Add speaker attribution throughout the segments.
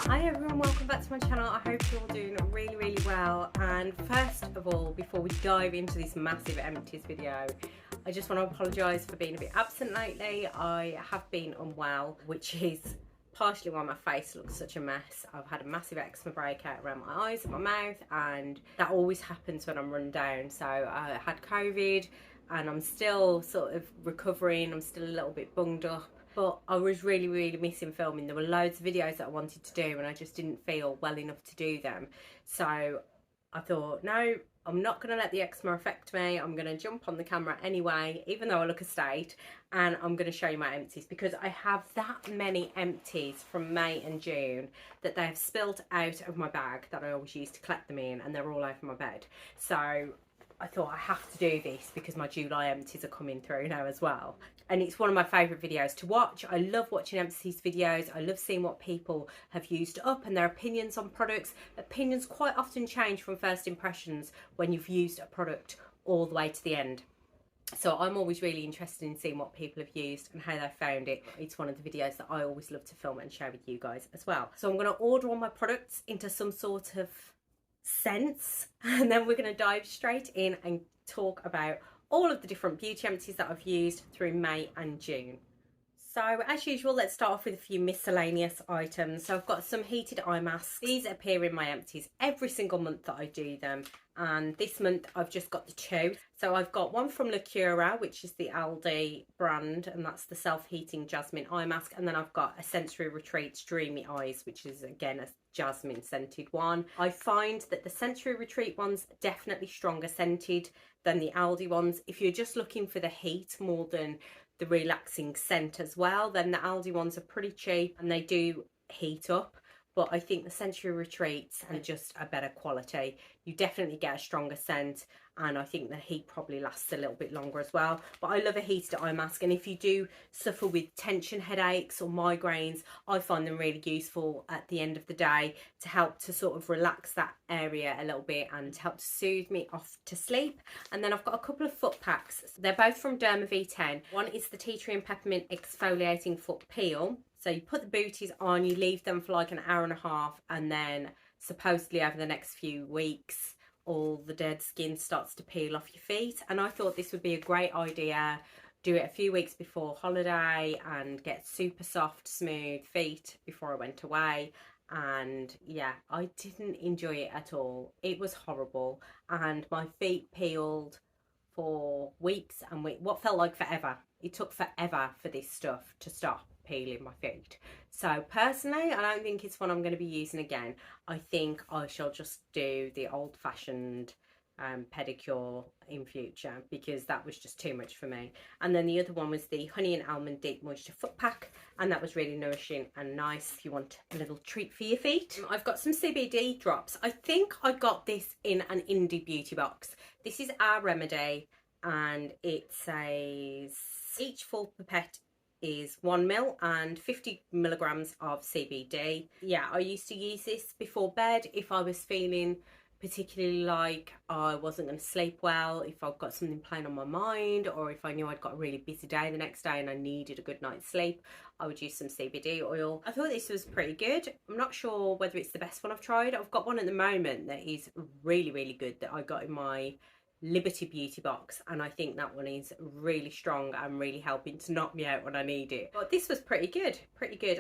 Speaker 1: Hi everyone, welcome back to my channel. I hope you're all doing really well. And first of all, before we dive into this massive empties video, I just want to apologise for being a bit absent lately. I have been unwell, which is partially why my face looks such a mess. I've had a massive eczema breakout around my eyes and my mouth, and that always happens when I'm run down. So I had COVID and I'm still sort of recovering. I'm still a little bit bunged up. But I was really missing filming. There were loads of videos that I wanted to do and I just didn't feel well enough to do them. So I thought, no, I'm not going to let the eczema affect me. I'm going to jump on the camera anyway, even though I look a state, and I'm going to show you my empties because I have that many empties from May and June that they have spilled out of my bag that I always use to collect them in, and they're all over my bed. So I thought I have to do this because my July empties are coming through now as well. And it's one of my favourite videos to watch. I love watching empties videos. I love seeing what people have used up and their opinions on products. Opinions quite often change from first impressions when you've used a product all the way to the end. So I'm always really interested in seeing what people have used and how they found it. It's one of the videos that I always love to film and share with you guys as well. So I'm going to order all my products into some sort of sense, and then we're going to dive straight in and talk about all of the different beauty empties that I've used through May and June. So as usual, let's start off with a few miscellaneous items. So I've got some heated eye masks. These appear in my empties every single month that I do them, and this month I've just got the two. So I've got one from Lacura, which is the Aldi brand, and that's the self-heating jasmine eye mask, and then I've got a Sensory Retreats Dreamy Eyes, which is again a jasmine scented one. I find that the Sensory Retreat ones are definitely stronger scented than the Aldi ones. If you're just looking for the heat more than the relaxing scent as well, then the Aldi ones are pretty cheap and they do heat up, but I think the Sensory Retreats are just a better quality. You definitely get a stronger scent, and I think the heat probably lasts a little bit longer as well. But I love a heated eye mask, and if you do suffer with tension headaches or migraines, I find them really useful at the end of the day to help to sort of relax that area a little bit and to help to soothe me off to sleep. And then I've got a couple of foot packs. They're both from Derma V10. One is the Tea Tree and Peppermint Exfoliating Foot Peel. So you put the booties on, you leave them for like an hour and a half, and then supposedly over the next few weeks all the dead skin starts to peel off your feet. And I thought this would be a great idea. Do it a few weeks before holiday and get super soft, smooth feet before I went away. And yeah, I didn't enjoy it at all. It was horrible, and my feet peeled for weeks and what felt like forever. It took forever for this stuff to stop peeling my feet. So personally, I don't think it's one I'm going to be using again. I think I shall just do the old-fashioned pedicure in future because that was just too much for me. And then the other one was the Honey and Almond Deep Moisture Foot Pack, and that was really nourishing and nice if you want a little treat for your feet. I've got some CBD drops. I think I got this in an indie beauty box. This is Our Remedy, and it says each full pipette is 1 ml and 50 milligrams of CBD. Yeah, I used to use this before bed if I was feeling particularly like I wasn't going to sleep well, if I've got something playing on my mind, or if I knew I'd got a really busy day the next day and I needed a good night's sleep, I would use some CBD oil. I thought this was pretty good. I'm not sure whether it's the best one I've tried. I've got one at the moment that is really good that I got in my Liberty beauty box, and I think that one is really strong and really helping to knock me out when I need it. But this was pretty good,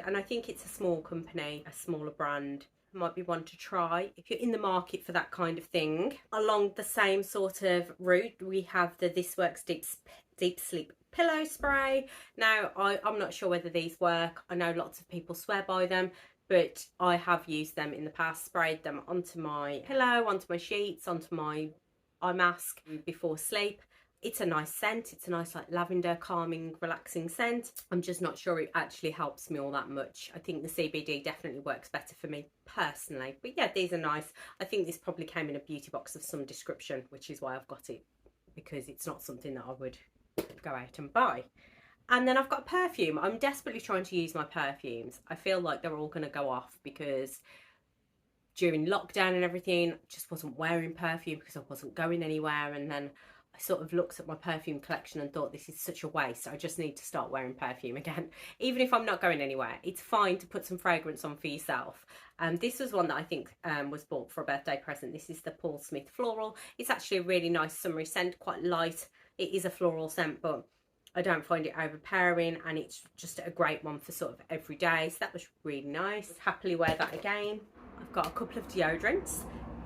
Speaker 1: and I think it's a small company, a smaller brand. Might be one to try if you're in the market for that kind of thing. Along the same sort of route, we have the This Works Deep Sleep Pillow Spray. Now, I'm not sure whether these work. I know lots of people swear by them, but I have used them in the past, sprayed them onto my pillow, onto my sheets, onto my eye mask before sleep. It's a nice scent. It's a nice like lavender, calming, relaxing scent. I'm just not sure it actually helps me all that much. I think the CBD definitely works better for me personally. But yeah, these are nice. I think this probably came in a beauty box of some description, which is why I've got it, because it's not something that I would go out and buy. And then I've got perfume. I'm desperately trying to use my perfumes. I feel like they're all going to go off because during lockdown and everything, I just wasn't wearing perfume because I wasn't going anywhere, and then I sort of looked at my perfume collection and thought, this is such a waste. I just need to start wearing perfume again. Even if I'm not going anywhere, it's fine to put some fragrance on for yourself. This was one that I think was bought for a birthday present. This is the Paul Smith Floral. It's actually a really nice summery scent, quite light. It is a floral scent, but I don't find it overpowering, and it's just a great one for sort of every day. So that was really nice. Happily wear that again. I've got a couple of deodorants.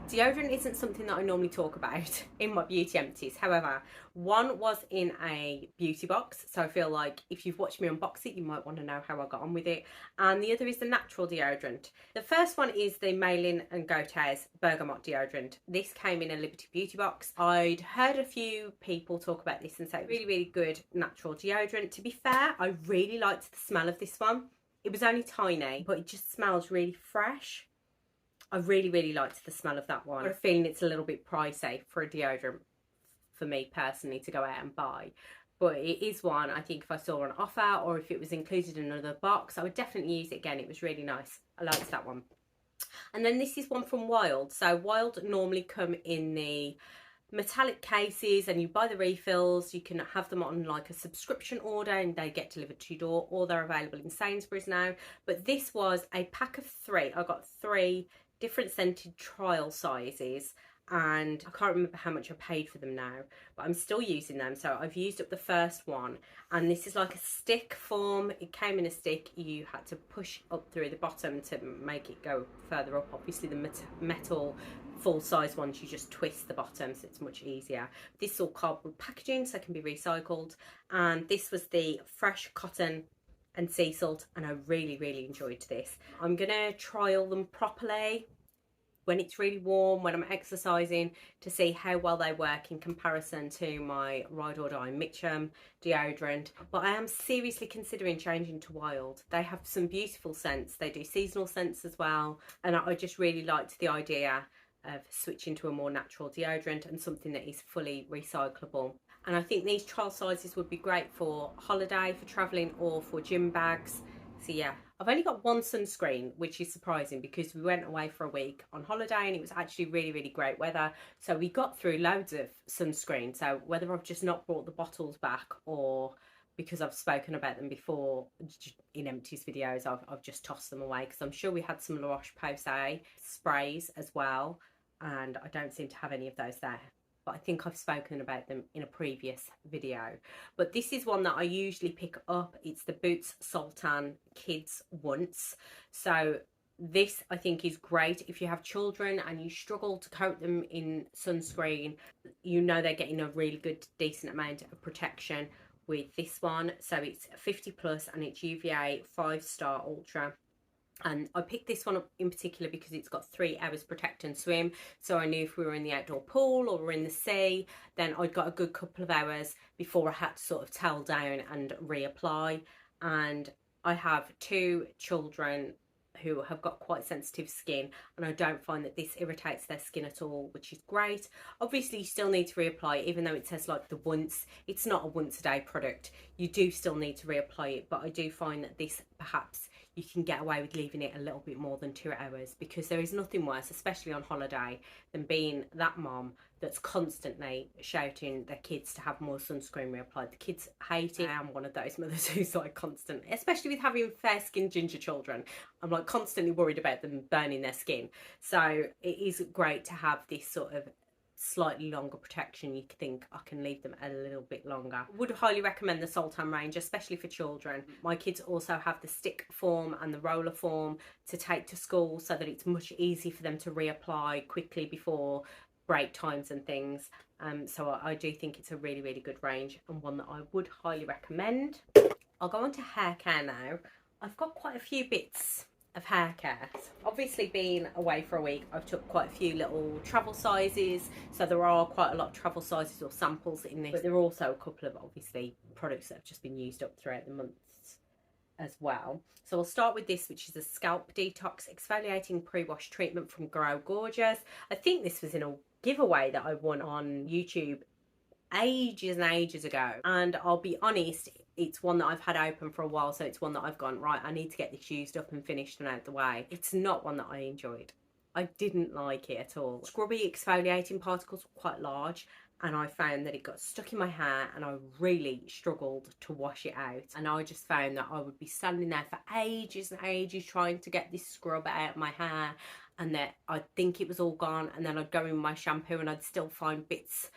Speaker 1: Deodorant isn't something that I normally talk about in my Beauty Empties. However, one was in a beauty box, so I feel like if you've watched me unbox it, you might want to know how I got on with it. And the other is the natural deodorant. The first one is the Malin and Gautier's Bergamot deodorant. This came in a Liberty Beauty box. I'd heard a few people talk about this and say really, really good natural deodorant. To be fair, I really liked the smell of this one. It was only tiny, but it just smells really fresh. I really, really liked the smell of that one. I'm feeling it's a little bit pricey for a deodorant for me personally to go out and buy. But it is one, I think if I saw an offer or if it was included in another box, I would definitely use it again. It was really nice. I liked that one. And then this is one from Wild. So Wild normally come in the metallic cases, and you buy the refills. You can have them on like a subscription order and they get delivered to your door, or they're available in Sainsbury's now. But this was a pack of 3. I got 3 different scented trial sizes, and I can't remember how much I paid for them now, but I'm still using them. So I've used up the first one, and this is like a stick form. It came in a stick. You had to push up through the bottom to make it go further up. Obviously the metal full-size ones, you just twist the bottom, so it's much easier. This is all cardboard packaging, so it can be recycled. And this was the fresh cotton and sea salt, and I really, really enjoyed this. I'm gonna trial them properly when it's really warm, when I'm exercising, to see how well they work in comparison to my Ride or Die Mitchum deodorant. But I am seriously considering changing to Wild. They have some beautiful scents. They do seasonal scents as well, and I just really liked the idea of switching to a more natural deodorant and something that is fully recyclable. And I think these trial sizes would be great for holiday, for travelling, or for gym bags. So yeah, I've only got one sunscreen, which is surprising because we went away for a week on holiday and it was actually really, really great weather. So we got through loads of sunscreen. So whether I've just not brought the bottles back, or because I've spoken about them before in empties videos, I've just tossed them away, because I'm sure we had some La Roche-Posay sprays as well, and I don't seem to have any of those there. But I think I've spoken about them in a previous video. But this is one that I usually pick up. It's the Boots Sultan Kids Once. So this I think is great if you have children and you struggle to coat them in sunscreen. You know they're getting a really good, decent amount of protection with this one. So it's 50 plus and it's UVA 5-star Ultra. And I picked this one up in particular because it's got 3 hours protect and swim. So I knew if we were in the outdoor pool or we're in the sea, then I'd got a good couple of hours before I had to sort of towel down and reapply. And I have 2 children who have got quite sensitive skin, and I don't find that this irritates their skin at all, which is great. Obviously you still need to reapply, even though it says like the once, it's not a once a day product. You do still need to reapply it, but I do find that this perhaps you can get away with leaving it a little bit more than 2 hours, because there is nothing worse, especially on holiday, than being that mom that's constantly shouting their kids to have more sunscreen reapplied. The kids hate it. I am one of those mothers who's like constantly, especially with having fair skinned ginger children, I'm like constantly worried about them burning their skin. So it is great to have this sort of slightly longer protection. You think I can leave them a little bit longer. Would highly recommend the Sultan range, especially for children. My kids also have the stick form and the roller form to take to school, so that it's much easier for them to reapply quickly before break times and things. So I do think it's a really, really good range, and one that I would highly recommend. I'll go on to Haircare now. I've got quite a few bits of Haircare. Obviously being away for a week, I've took quite a few little travel sizes, so there are quite a lot of travel sizes or samples in this, but there are also a couple of obviously products that have just been used up throughout the months as well. So I'll start with this, which is a scalp detox exfoliating pre-wash treatment from Grow Gorgeous. I think this was in a giveaway that I won on YouTube ages and ages ago, and I'll be honest, it's one that I've had open for a while, so it's one that I've gone, right, I need to get this used up and finished and out the way. It's not one that I enjoyed. I didn't like it at all. Scrubby exfoliating particles were quite large, and I found that it got stuck in my hair and I really struggled to wash it out. And I just found that I would be standing there for ages and ages trying to get this scrub out of my hair, and that I'd think it was all gone, and then I'd go in my shampoo and I'd still find bits.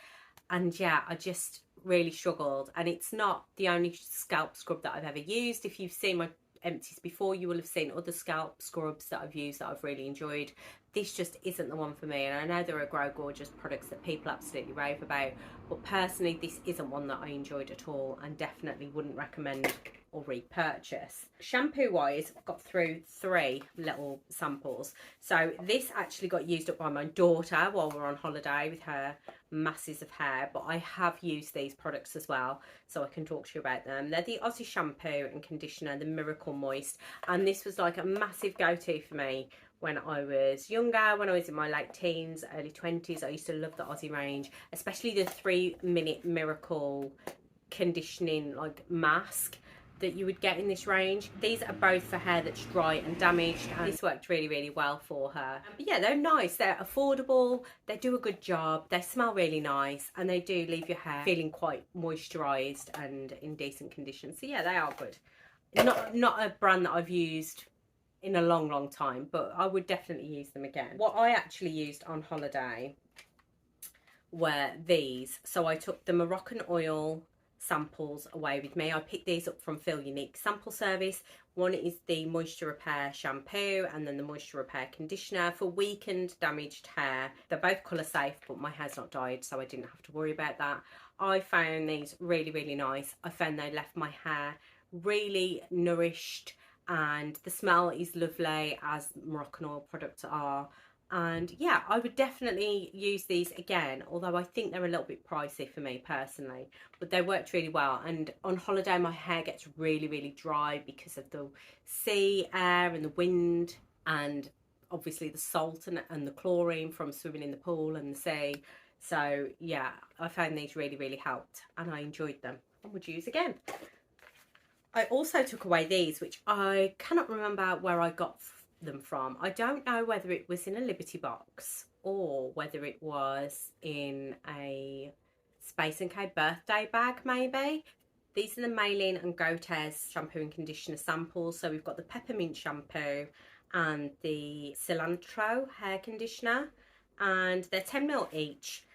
Speaker 1: And yeah, I just really struggled. And it's not the only scalp scrub that I've ever used. If you've seen my empties before, you will have seen other scalp scrubs that I've used that I've really enjoyed. This just isn't the one for me, and I know there are Grow Gorgeous products that people absolutely rave about, but personally this isn't one that I enjoyed at all, and definitely wouldn't recommend or repurchase. Shampoo wise, I've got through 3 little samples. So this actually got used up by my daughter while we were on holiday with her masses of hair, but I have used these products as well, so I can talk to you about them. They're the Aussie shampoo and conditioner, the Miracle Moist, and this was like a massive go-to for me when I was younger, when I was in my late teens, early 20s. I used to love the Aussie range, especially the 3-minute Miracle conditioning like mask that you would get in this range. These are both for hair that's dry and damaged, and this worked really, really well for her. But yeah, they're nice, they're affordable, they do a good job, they smell really nice, and they do leave your hair feeling quite moisturised and in decent condition. So yeah, they are good. Not a brand that I've used in a long time, but I would definitely use them again. What I actually used on holiday were these. So I took the Moroccan oil samples away with me. I picked these up from Feel Unique sample service. One is the moisture repair shampoo, and then the moisture repair conditioner for weakened, damaged hair. They're both colour safe, but my hair's not dyed, so I didn't have to worry about that. I found these really, really nice. I found they left my hair really nourished, and the smell is lovely, as Moroccan oil products are. And yeah, I would definitely use these again, although I think they're a little bit pricey for me personally, but they worked really well. And on holiday my hair gets really, really dry because of the sea air and the wind, and obviously the salt and the chlorine from swimming in the pool and the sea. So yeah, I found these really, really helped, and I enjoyed them and would use again. I also took away these, which I cannot remember where I got them from. I don't know whether it was in a Liberty box or whether it was in a Space & K birthday bag maybe. These are the Maylene and Gotez shampoo and conditioner samples. So we've got the peppermint shampoo and the cilantro hair conditioner, and they're 10ml each.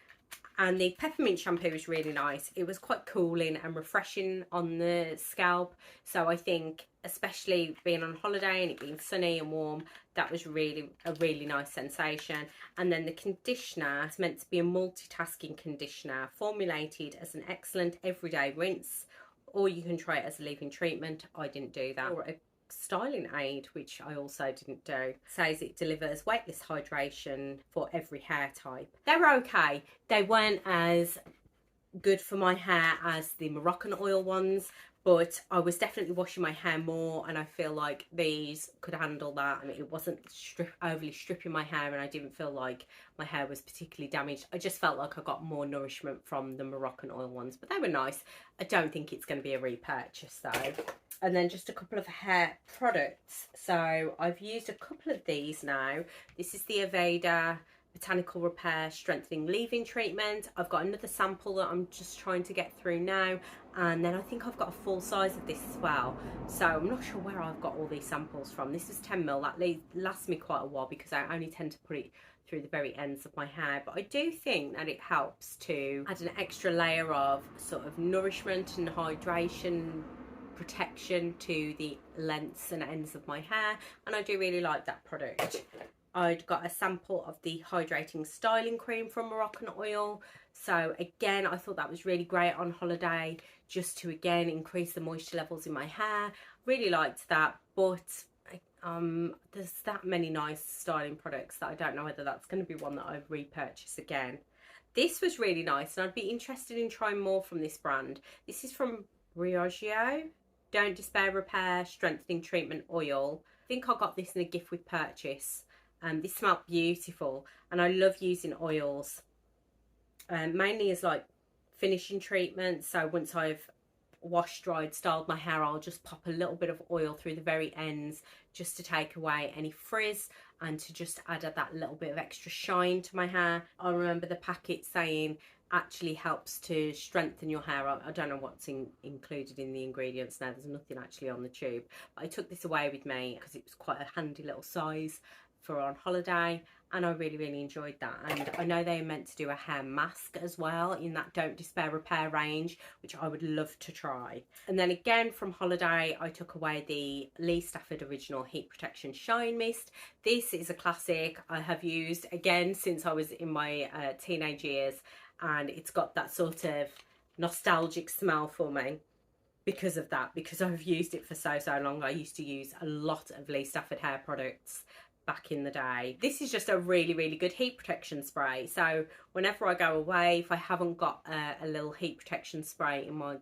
Speaker 1: And the peppermint shampoo is really nice. It was quite cooling and refreshing on the scalp. So I think, especially being on holiday and it being sunny and warm, that was really a really nice sensation. And then the conditioner is meant to be a multitasking conditioner, formulated as an excellent everyday rinse, or you can try it as a leave-in treatment. I didn't do that. Or a styling aid, which I also didn't do. It says it delivers weightless hydration for every hair type. They were okay. They weren't as good for my hair as the Moroccan oil ones, but I was definitely washing my hair more, and I feel like these could handle that. I mean, it wasn't overly stripping my hair, and I didn't feel like my hair was particularly damaged. I just felt like I got more nourishment from the Moroccan oil ones, but they were nice. I don't think it's going to be a repurchase though. And then just a couple of hair products. So I've used a couple of these now. This is the Aveda Botanical Repair Strengthening Leave-In Treatment. I've got another sample that I'm just trying to get through now, and then I think I've got a full size of this as well. So I'm not sure where I've got all these samples from. This is 10ml. That lasts me quite a while because I only tend to put it through the very ends of my hair, but I do think that it helps to add an extra layer of sort of nourishment and hydration protection to the lengths and ends of my hair, and I do really like that product. I'd got a sample of the hydrating styling cream from Moroccan oil. So again, I thought that was really great on holiday, just to again increase the moisture levels in my hair. Really liked that, but there's that many nice styling products that I don't know whether that's going to be one that I'd repurchase again. This was really nice, and I'd be interested in trying more from this brand. This is from Briogeo. Don't Despair Repair Strengthening Treatment Oil. I think I got this in a gift with purchase. This smelled beautiful, and I love using oils mainly as like finishing treatment. So once I've washed, dried, styled my hair, I'll just pop a little bit of oil through the very ends just to take away any frizz and to just add that little bit of extra shine to my hair. I remember the packet saying actually helps to strengthen your hair. I don't know what's included in the ingredients now. There's nothing actually on the tube. But I took this away with me because it was quite a handy little size for on holiday, and I really enjoyed that. And I know they're meant to do a hair mask as well in that Don't Despair repair range, which I would love to try. And then again from holiday, I took away the Lee Stafford Original Heat Protection Shine Mist. This is a classic I have used again since I was in my teenage years, and it's got that sort of nostalgic smell for me because of that, because I've used it for so long. I used to use a lot of Lee Stafford hair products back in the day. This is just a really good heat protection spray. So whenever I go away, if I haven't got a little heat protection spray in my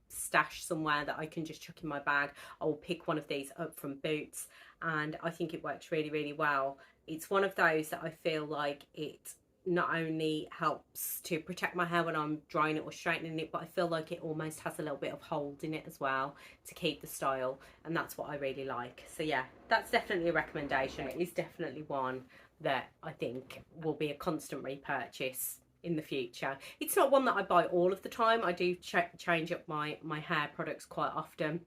Speaker 1: stash somewhere that I can just chuck in my bag, I will pick one of these up from Boots, and I think it works really well. It's one of those that I feel like it not only helps to protect my hair when I'm drying it or straightening it, but I feel like it almost has a little bit of hold in it as well to keep the style, and that's what I really like. So yeah, that's definitely a recommendation. It is definitely one that I think will be a constant repurchase in the future. It's not one that I buy all of the time. I do change up my hair products quite often,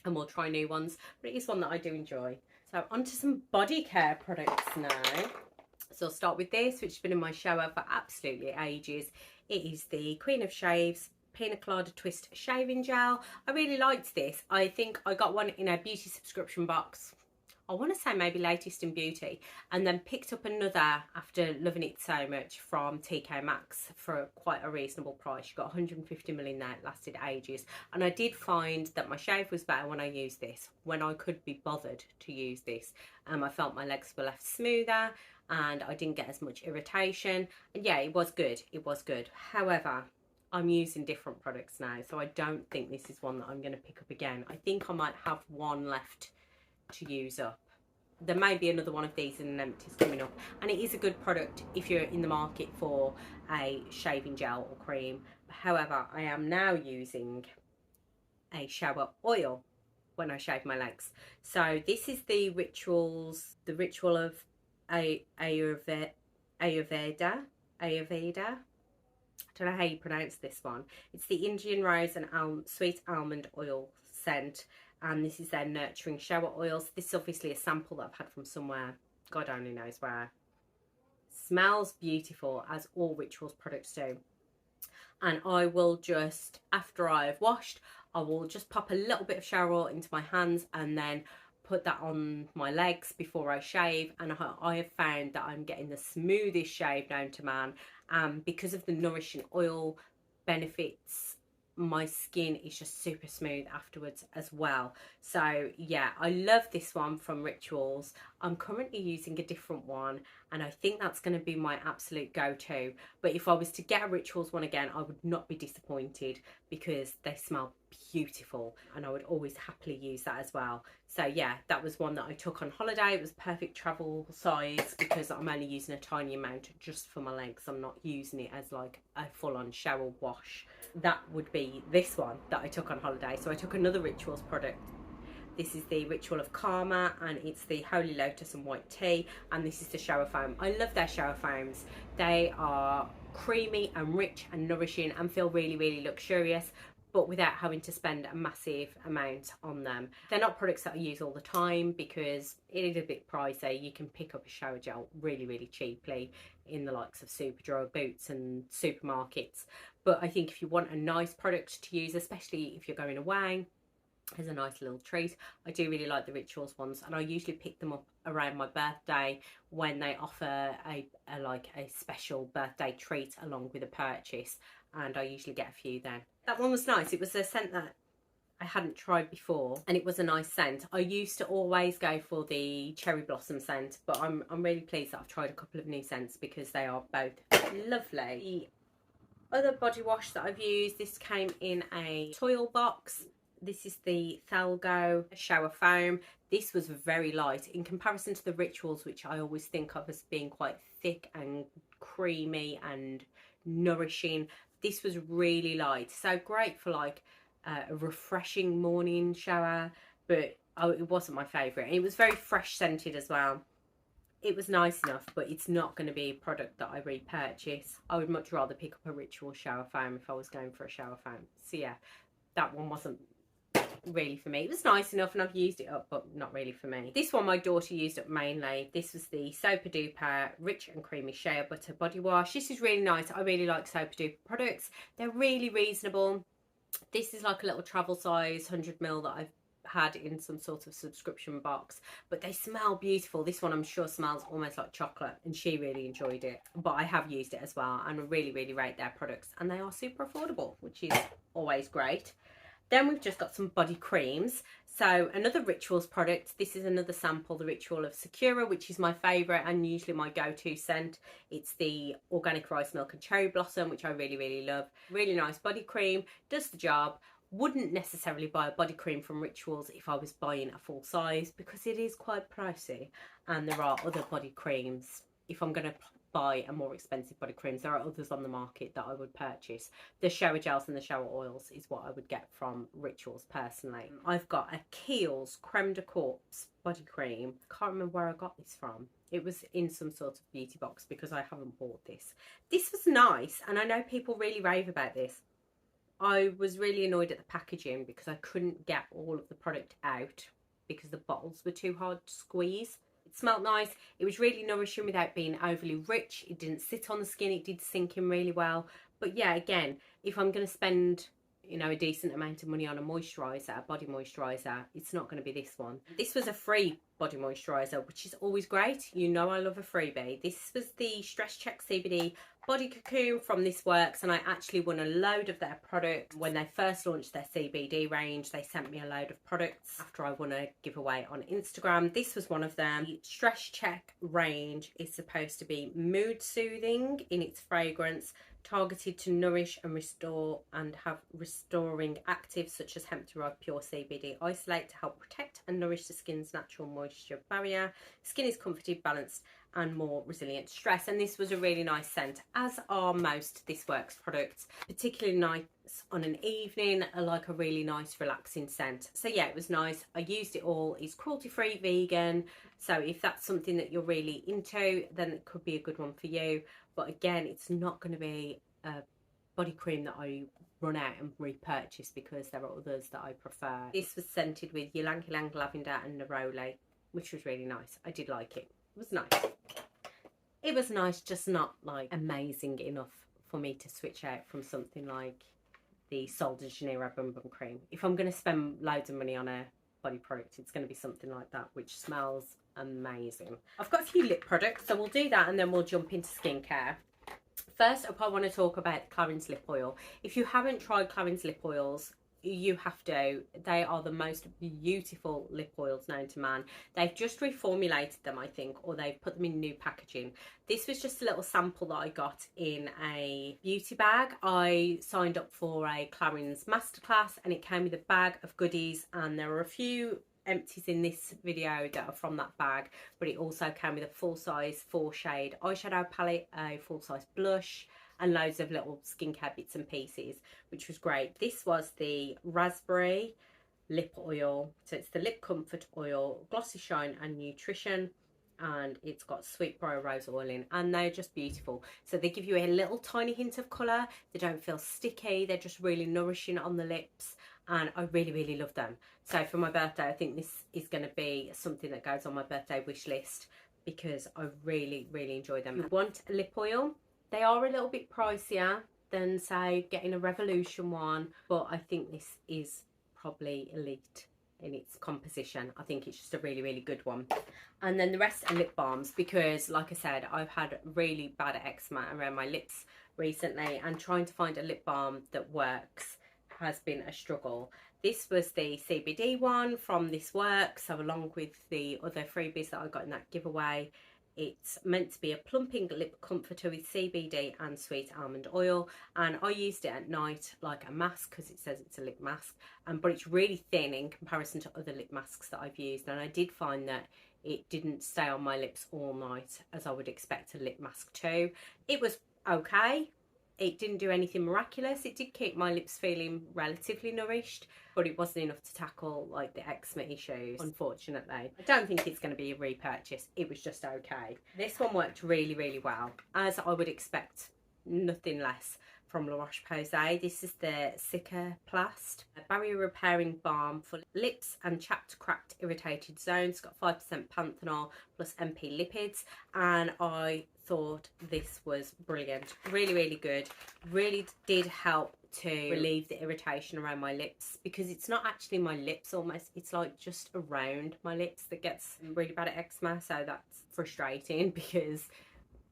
Speaker 1: and we'll try new ones, but it is one that I do enjoy. So onto some body care products now. So I'll start with this, which has been in my shower for absolutely ages. It is the Queen of Shaves Pina Colada Twist Shaving Gel. I really liked this. I think I got one in a beauty subscription box, I want to say maybe Latest in Beauty, and then picked up another after loving it so much from TK Maxx for quite a reasonable price. You got 150ml in there, it lasted ages, and I did find that my shave was better when I used this, when I could be bothered to use this. I felt my legs were left smoother and I didn't get as much irritation, and yeah, it was good, it was good. However, I'm using different products now, so I don't think this is one that I'm going to pick up again. I think I might have one left to use up. There may be another one of these in an empties coming up, and it is a good product if you're in the market for a shaving gel or cream. However, I am now using a shower oil when I shave my legs. So this is the Ritual of Ayurveda. I don't know how you pronounce this one. It's the Indian Rose and Sweet Almond Oil scent, and this is their Nurturing Shower Oils. This is obviously a sample that I've had from somewhere, God only knows where. Smells beautiful, as all Rituals products do. And I will just, after I've washed, I will just pop a little bit of shower oil into my hands and then put that on my legs before I shave, and I have found that I'm getting the smoothest shave known to man. Because of the nourishing oil benefits, my skin is just super smooth afterwards as well. So yeah, I love this one from Rituals. I'm currently using a different one, and I think that's going to be my absolute go-to. But if I was to get a Rituals one again, I would not be disappointed, because they smell beautiful, and I would always happily use that as well. So yeah, that was one that I took on holiday. It was perfect travel size, because I'm only using a tiny amount just for my legs. I'm not using it as like a full-on shower wash. That would be this one that I took on holiday. So I took another Rituals product. This is the Ritual of Karma, and it's the Holy Lotus and White Tea, and this is the shower foam. I love their shower foams. They are creamy and rich and nourishing and feel really luxurious, but without having to spend a massive amount on them. They're not products that I use all the time because it is a bit pricey. You can pick up a shower gel really cheaply in the likes of Superdrug, Boots and supermarkets. But I think if you want a nice product to use, especially if you're going away as a nice little treat, I do really like the Rituals ones, and I usually pick them up around my birthday when they offer a special birthday treat along with a purchase, and I usually get a few then. That one was nice. It was a scent that I hadn't tried before, and it was a nice scent. I used to always go for the cherry blossom scent, but I'm really pleased that I've tried a couple of new scents because they are both lovely. The other body wash that I've used, this came in a toil box. This is the Thalgo shower foam. This was very light in comparison to the Rituals, which I always think of as being quite thick and creamy and nourishing. This was really light, so great for like a refreshing morning shower, but it wasn't my favourite. It was very fresh scented as well. it was nice enough, but it's not going to be a product that I repurchase. I would much rather pick up a Ritual shower foam if I was going for a shower foam. So yeah, that one wasn't really for me. It was nice enough and I've used it up, but not really for me. This one my daughter used up mainly. This was the Sopa Duper Rich and Creamy Shea Butter Body Wash. This is really nice. I really like Sopa Duper products. They're really reasonable. This is like a little travel size 100ml that I've had in some sort of subscription box, but they smell beautiful. This one I'm sure smells almost like chocolate, and she really enjoyed it, but I have used it as well and I really rate their products, and they are super affordable, which is always great. Then we've just got some body creams. So another Rituals product. This is another sample, the Ritual of Sakura, which is my favourite and usually my go-to scent. It's the Organic Rice Milk and Cherry Blossom, which I really love. Really nice body cream, does the job. Wouldn't necessarily buy a body cream from Rituals if I was buying a full size, because it is quite pricey, and there are other body creams. If I'm going to buy a more expensive body creams, there are others on the market that I would purchase. The shower gels and the shower oils is what I would get from Rituals personally. I've got a Kiehl's Creme de Corpse body cream. Can't remember where I got this from. It was in some sort of beauty box because I haven't bought this. This was nice, and I know people really rave about this. I was really annoyed at the packaging because I couldn't get all of the product out because the bottles were too hard to squeeze. It smelled nice. It was really nourishing without being overly rich. It didn't sit on the skin. It did sink in really well. But yeah, again, if I'm going to spend, you know, a decent amount of money on a moisturiser, a body moisturiser, it's not going to be this one. This was a free body moisturiser, which is always great. You know I love a freebie. This was the Stress Check CBD Body Cocoon from This Works, and I actually won a load of their products. When they first launched their CBD range, they sent me a load of products after I won a giveaway on Instagram. This was one of them. The Stress Check range is supposed to be mood soothing in its fragrance, targeted to nourish and restore, and have restoring actives such as hemp-derived pure CBD isolate to help protect and nourish the skin's natural moisture barrier. Skin is comforted, balanced and more resilient to stress. And this was a really nice scent, as are most This Works products. Particularly nice on an evening, like a really nice relaxing scent. So yeah, it was nice. I used it all. It's cruelty-free, vegan, so if that's something that you're really into, then it could be a good one for you. But again, it's not going to be a body cream that I run out and repurchase because there are others that I prefer. This was scented with Ylang Ylang Lavender and Neroli, which was really nice. I did like it. It was nice. It was nice, just not like amazing enough for me to switch out from something like the Sol de Janeiro Bum Bum Cream. If I'm going to spend loads of money on a body product, it's going to be something like that, which smells amazing. I've got a few lip products, so we'll do that and then we'll jump into skincare. First up, I want to talk about Clarins lip oil. If you haven't tried Clarins lip oils, you have to. They are the most beautiful lip oils known to man. They've just reformulated them, I think, or they've put them in new packaging. This was just a little sample that I got in a beauty bag. I signed up for a Clarins masterclass and it came with a bag of goodies, and there are a few empties in this video that are from that bag, but it also came with a full-size 4-shade eyeshadow palette, a full-size blush, and loads of little skincare bits and pieces, which was great. This was the raspberry lip oil, so it's the lip comfort oil, glossy shine and nutrition, and it's got sweet briar rose oil in, and they're just beautiful. So they give you a little tiny hint of colour. They don't feel sticky. They're just really nourishing on the lips, and I really love them. So for my birthday, I think this is going to be something that goes on my birthday wish list because I really enjoy them. If you want a lip oil, they are a little bit pricier than, say, getting a Revolution one, but I think this is probably elite in its composition. I think it's just a really good one. And then the rest are lip balms because, like I said, I've had really bad eczema around my lips recently, and trying to find a lip balm that works has been a struggle. This was the CBD one from This Works, so along with the other freebies that I got in that giveaway. It's meant to be a plumping lip comforter with CBD and sweet almond oil, and I used it at night like a mask because it says it's a lip mask, but it's really thin in comparison to other lip masks that I've used, and I did find that it didn't stay on my lips all night as I would expect a lip mask to. It was okay, It didn't do anything miraculous. It did keep my lips feeling relatively nourished, but it wasn't enough to tackle like the eczema issues, unfortunately. I don't think it's going to be a repurchase. It was just okay. This one worked really, really well, as I would expect nothing less from La Roche-Posay. This is the Cicaplast, a barrier repairing balm for lips and chapped, cracked, irritated zones. It's got 5% panthenol plus MP lipids, and I thought this was brilliant. Really, really good. Really did help to relieve the irritation around my lips, because it's not actually my lips almost, it's like just around my lips that gets really bad at eczema. So that's frustrating, because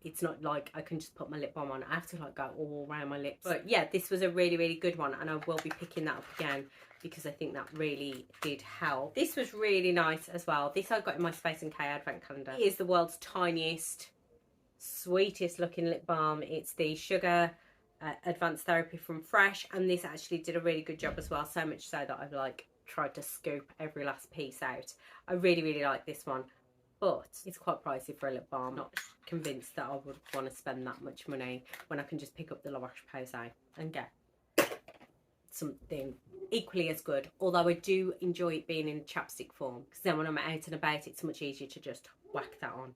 Speaker 1: it's not like I can just put my lip balm on. I have to like go all around my lips. But yeah, this was a really, really good one, and I will be picking that up again because I think that really did help. This was really nice as well. This I got in my Space & K advent calendar. It is the world's tiniest, sweetest looking lip balm. It's the Sugar Advanced Therapy from Fresh, and this actually did a really good job as well, so much so that I've like tried to scoop every last piece out. I really, really like this one, but it's quite pricey for a lip balm. Not convinced that I would want to spend that much money when I can just pick up the La Roche-Posay and get something equally as good, although I do enjoy it being in chapstick form, because then when I'm out and about it's much easier to just whack that on.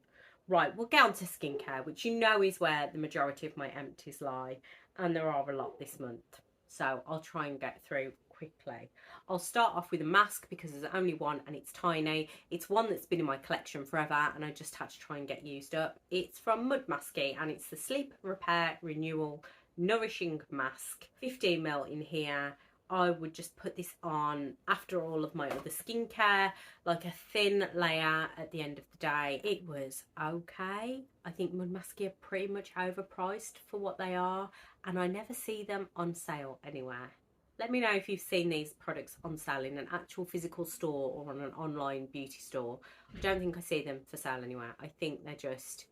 Speaker 1: Right, we'll get on to skincare, which you know is where the majority of my empties lie, and there are a lot this month, so I'll try and get through quickly. I'll start off with a mask because there's only one and it's tiny. It's one that's been in my collection forever and I just had to try and get used up. It's from Mud Masky, and it's the Sleep Repair Renewal Nourishing Mask. 15ml in here. I would just put this on after all of my other skincare, like a thin layer at the end of the day. It was okay. I think Mud Masky are pretty much overpriced for what they are, and I never see them on sale anywhere. Let me know if you've seen these products on sale in an actual physical store or on an online beauty store. I don't think I see them for sale anywhere. I think they're just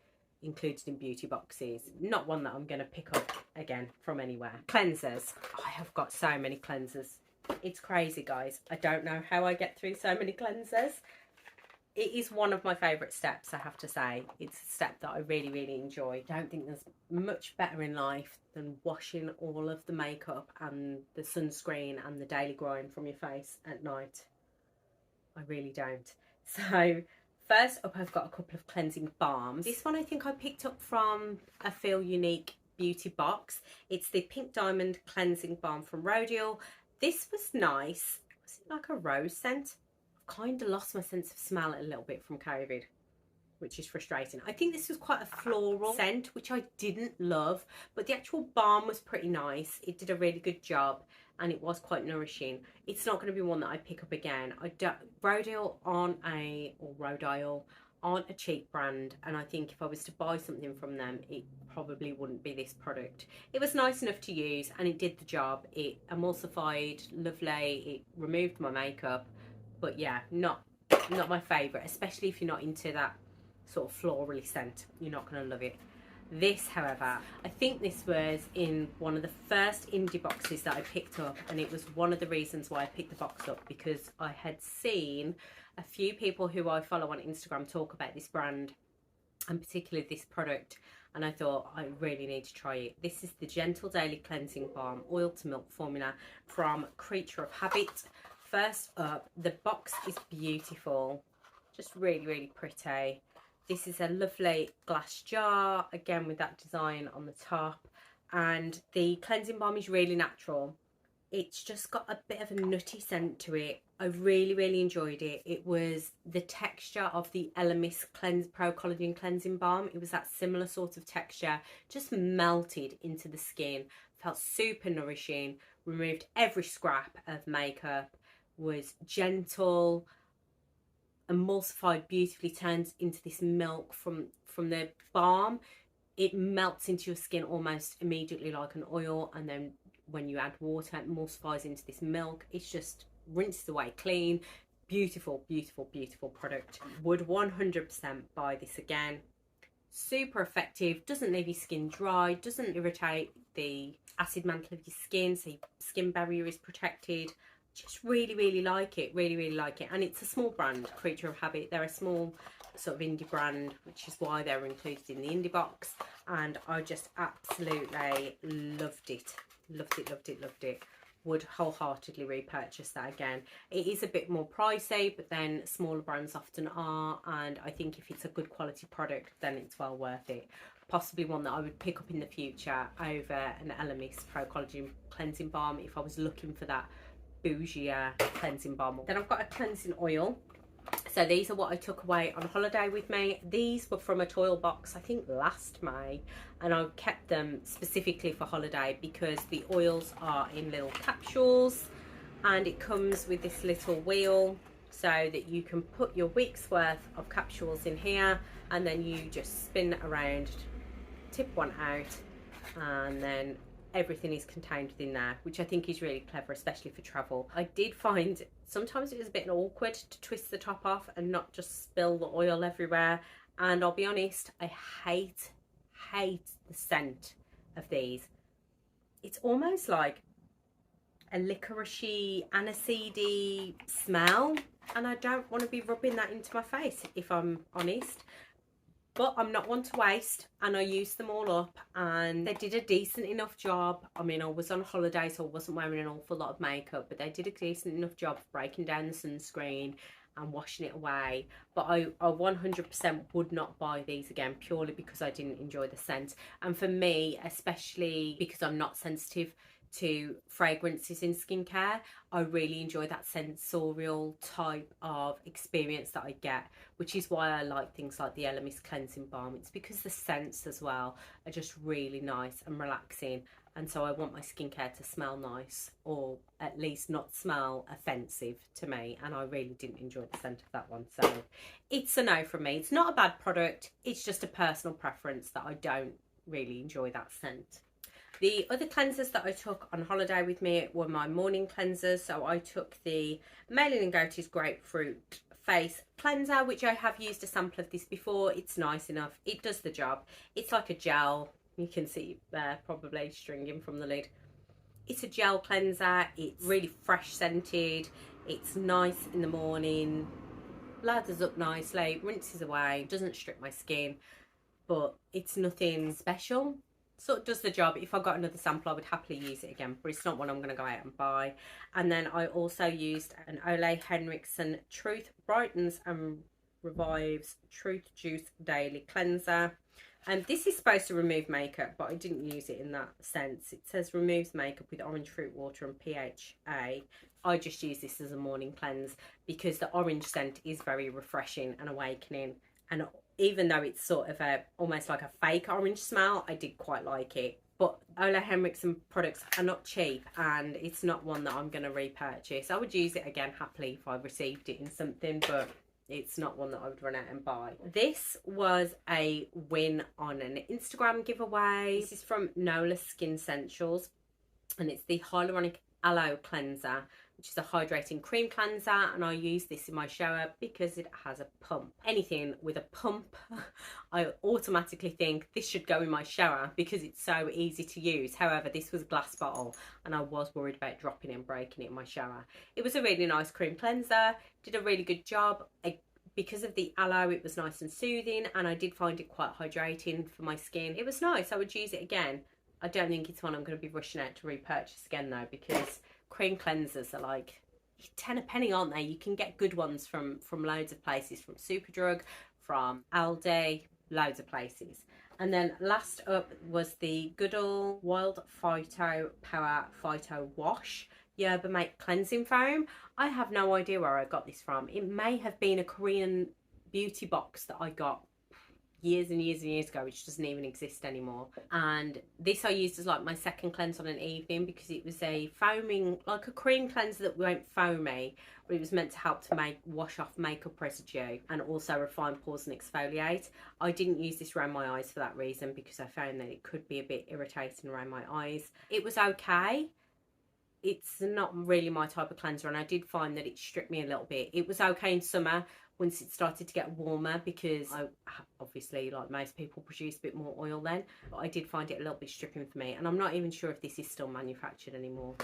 Speaker 1: included in beauty boxes. Not one that I'm going to pick up again from anywhere. Cleansers. I have got so many cleansers. It's crazy, guys. I don't know how I get through so many cleansers. It is one of my favourite steps, I have to say. It's a step that I really, really enjoy. I don't think there's much better in life than washing all of the makeup and the sunscreen and the daily grime from your face at night. I really don't. So first up, I've got a couple of cleansing balms. This one I think I picked up from a Feel Unique beauty box. It's the Pink Diamond Cleansing Balm from Rodial. This was nice. Was it like a rose scent? Kind of lost my sense of smell a little bit from COVID, which is frustrating. I think this was quite a floral scent, which I didn't love, but the actual balm was pretty nice. It did a really good job and it was quite nourishing. It's not going to be one that I pick up again. Rodial aren't a cheap brand, and I think if I was to buy something from them, it probably wouldn't be this product. It was nice enough to use and it did the job. It emulsified lovely, it removed my makeup. But yeah, not my favourite, especially if you're not into that sort of florally scent. You're not going to love it. This, however, I think this was in one of the first indie boxes that I picked up, and it was one of the reasons why I picked the box up, because I had seen a few people who I follow on Instagram talk about this brand, and particularly this product, and I thought I really need to try it. This is the Gentle Daily Cleansing Balm Oil to Milk formula from Creature of Habit. First up, the box is beautiful, just really, really pretty. This is a lovely glass jar, again with that design on the top, and the cleansing balm is really natural. It's just got a bit of a nutty scent to it. I really, really enjoyed it. It was the texture of the Elemis Pro Collagen Cleansing Balm. It was that similar sort of texture, just melted into the skin, felt super nourishing, removed every scrap of makeup, was gentle, emulsified beautifully, turns into this milk from the balm. It melts into your skin almost immediately like an oil, and then when you add water, it emulsifies into this milk. It's just rinses away clean. Beautiful, beautiful, beautiful product. Would 100% buy this again. Super effective, doesn't leave your skin dry, doesn't irritate the acid mantle of your skin, so your skin barrier is protected. just really like it, really like it. And it's a small brand, Creature of Habit. They're a small sort of indie brand, which is why they're included in the indie box, and I just absolutely loved it. Loved it. Would wholeheartedly repurchase that again. It is a bit more pricey, but then smaller brands often are, and I think if it's a good quality product, then it's well worth it. Possibly one that I would pick up in the future over an Elemis Pro Collagen Cleansing Balm if I was looking for that bougier cleansing balm. Then I've got a cleansing oil. So these are what I took away on holiday with me. These were from a toil box, I think last May, and I kept them specifically for holiday because the oils are in little capsules, and it comes with this little wheel so that you can put your week's worth of capsules in here, and then you just spin around, tip one out, and then everything is contained within there, which I think is really clever, especially for travel. I did find sometimes it was a bit awkward to twist the top off and not just spill the oil everywhere, and I'll be honest, I hate the scent of these. It's almost like a licoricey, aniseedy smell, and I don't want to be rubbing that into my face, if I'm honest. But I'm not one to waste, and I used them all up, and they did a decent enough job. I mean, I was on holiday, so I wasn't wearing an awful lot of makeup, but they did a decent enough job of breaking down the sunscreen and washing it away. But I 100% would not buy these again, purely because I didn't enjoy the scent. And for me, especially because I'm not sensitive to fragrances in skincare, I really enjoy that sensorial type of experience that I get, which is why I like things like the Elemis cleansing balm. It's because the scents as well are just really nice and relaxing, and so I want my skincare to smell nice, or at least not smell offensive to me, and I really didn't enjoy the scent of that one, so it's a no from me. It's not a bad product, it's just a personal preference that I don't really enjoy that scent. The other cleansers that I took on holiday with me were my morning cleansers. So I took the Maybelline Goatees Grapefruit Face Cleanser, which I have used a sample of this before. It's nice enough. It does the job. It's like a gel. You can see there, probably stringing from the lid. It's a gel cleanser. It's really fresh scented. It's nice in the morning. Lathers up nicely. Rinses away. Doesn't strip my skin. But it's nothing special. So it does the job. If I got another sample, I would happily use it again, but it's not one I'm going to go out and buy. And then I also used an Ole Henriksen Truth Brightens and Revives Truth Juice Daily Cleanser. And this is supposed to remove makeup, but I didn't use it in that sense. It says removes makeup with orange fruit water and PHA. I just use this as a morning cleanse because the orange scent is very refreshing and awakening, and even though it's sort of almost like a fake orange smell, I did quite like it. But Ole Henriksen products are not cheap, and it's not one that I'm going to repurchase. I would use it again happily if I received it in something, but it's not one that I would run out and buy. This was a win on an Instagram giveaway. This is from Nola Skin Essentials, and it's the Hyaluronic Aloe Cleanser, which is a hydrating cream cleanser, and I use this in my shower because it has a pump. Anything with a pump, I automatically think this should go in my shower because it's so easy to use. However, this was a glass bottle, and I was worried about dropping it and breaking it in my shower. It was a really nice cream cleanser, did a really good job. Because of the aloe, it was nice and soothing, and I did find it quite hydrating for my skin. It was nice. I would use it again. I don't think it's one I'm going to be rushing out to repurchase again though, because cream cleansers are like 10 a penny, aren't they? You can get good ones from loads of places, from Superdrug, from Aldi, loads of places. And then last up was the Goodall Wild Phyto Power Phyto Wash Yerba Mate Cleansing Foam. I have no idea where I got this from. It may have been a Korean beauty box that I got years and years and years ago, which doesn't even exist anymore. And this I used as like my second cleanse on an evening because it was a foaming, like a cream cleanser that won't foamy, but it was meant to help to wash off makeup residue and also refine pores and exfoliate. I didn't use this around my eyes for that reason, because I found that it could be a bit irritating around my eyes. It was okay. It's not really my type of cleanser, and I did find that it stripped me a little bit. It was okay in summer once it started to get warmer, because I obviously, like most people, produce a bit more oil then, but I did find it a little bit stripping for me, and I'm not even sure if this is still manufactured anymore.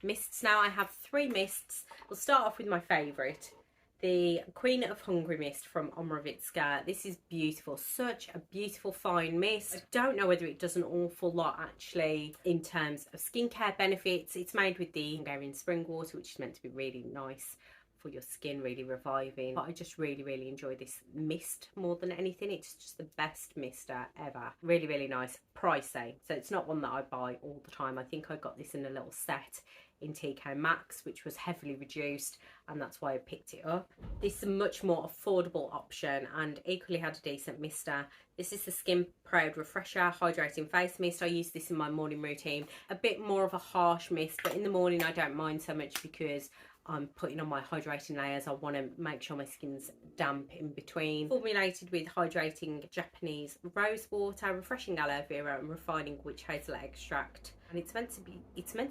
Speaker 1: mists now. I have 3 mists. We'll start off with my favourite, the Queen of Hungry mist from Omorovitska. This is beautiful, such a beautiful fine mist. I don't know whether it does an awful lot actually in terms of skincare benefits. It's made with the Hungarian spring water, which is meant to be really nice for your skin, really reviving. But I just really enjoy this mist more than anything. It's just the best mister ever. Really nice. Pricey, so it's not one that I buy all the time. I think I got this in a little set in TK Maxx, which was heavily reduced, and that's why I picked it up. This is a much more affordable option and equally had a decent mister. This is the Skin Proud Refresher Hydrating Face Mist. I use this in my morning routine. A bit more of a harsh mist, but in the morning I don't mind so much because I'm putting on my hydrating layers. I want to make sure my skin's damp in between. Formulated with hydrating Japanese rose water, refreshing aloe vera and refining witch hazel extract. And it's meant to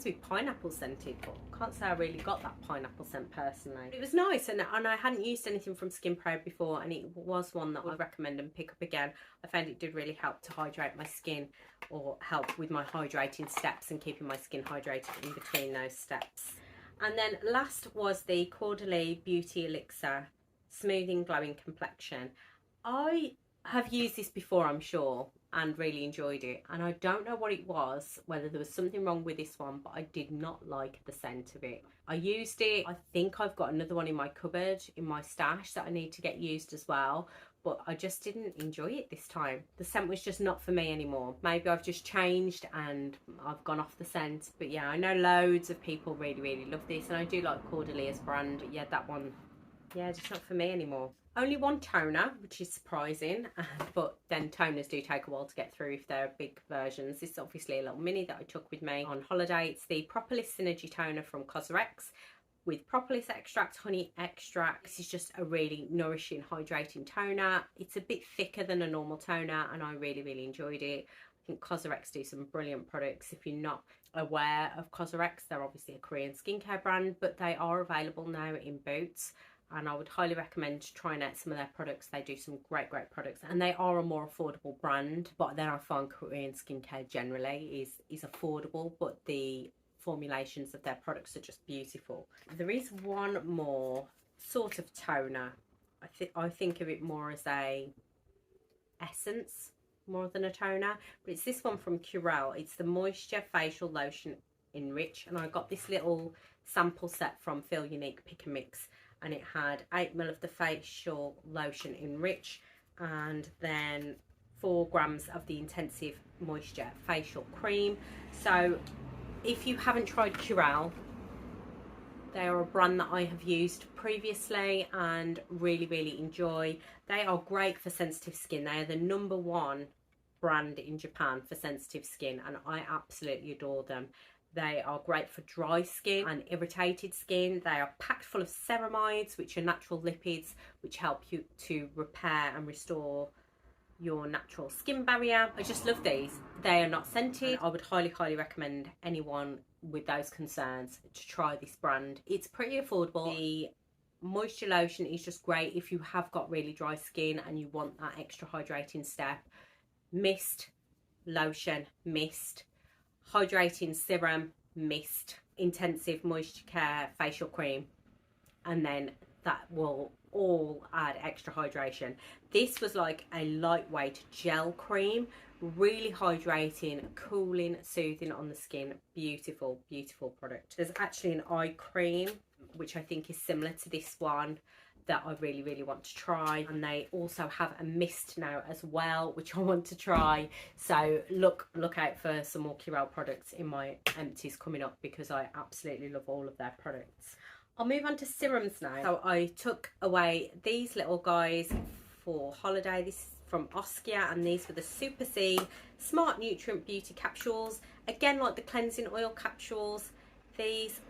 Speaker 1: be pineapple scented, but I can't say I really got that pineapple scent personally. It was nice, and I hadn't used anything from Skin Proud before, and it was one that I would recommend and pick up again. I found it did really help to hydrate my skin, or help with my hydrating steps and keeping my skin hydrated in between those steps. And then last was the Quarterly Beauty Elixir Smoothing Glowing Complexion. I have used this before, I'm sure, and really enjoyed it. And I don't know what it was, whether there was something wrong with this one, but I did not like the scent of it. I used it. I think I've got another one in my cupboard, in my stash, that I need to get used as well. But I just didn't enjoy it this time. The scent was just not for me anymore. Maybe I've just changed and I've gone off the scent. But yeah, I know loads of people really love this, and I do like Quarterly as brand. But yeah, that one, yeah, just not for me anymore. Only one toner, which is surprising, but then toners do take a while to get through if they're big versions. This is obviously a little mini that I took with me on holiday. It's the Propolis Synergy Toner from Cosrx, with propolis extract, honey extract. This is just a really nourishing, hydrating toner. It's a bit thicker than a normal toner, and I really enjoyed it. I think Cosrx do some brilliant products. If you're not aware of Cosrx, they're obviously a Korean skincare brand, but they are available now in Boots, and I would highly recommend trying out some of their products. They do some great products, and they are a more affordable brand. But then I find Korean skincare generally is affordable, but the formulations of their products are just beautiful. There is one more sort of toner. I think of it more as a essence more than a toner, but it's this one from Curel. It's the Moisture Facial Lotion Enrich, and I got this little sample set from Feel Unique Pick and Mix, and it had 8 ml of the facial lotion Enrich, and then 4 grams of the Intensive Moisture Facial Cream. So if you haven't tried Curel, they are a brand that I have used previously and really enjoy. They are great for sensitive skin. They are the #1 brand in Japan for sensitive skin, and I absolutely adore them. They are great for dry skin and irritated skin. They are packed full of ceramides, which are natural lipids which help you to repair and restore your natural skin barrier. I just love these. They are not scented. I would highly recommend anyone with those concerns to try this brand. It's pretty affordable. The moisture lotion is just great if you have got really dry skin and you want that extra hydrating step. Mist, lotion, mist, hydrating serum, mist, intensive moisture care facial cream, and then that will all add extra hydration. This was like a lightweight gel cream, really hydrating, cooling, soothing on the skin. Beautiful product. There's actually an eye cream which I think is similar to this one that I really want to try, and they also have a mist now as well which I want to try. So look out for some more Curel products in my empties coming up, because I absolutely love all of their products. I'll move on to serums now. So I took away these little guys for holiday. This is from Oskia, and these were the Super C Smart Nutrient Beauty Capsules. Again, like the cleansing oil capsules, these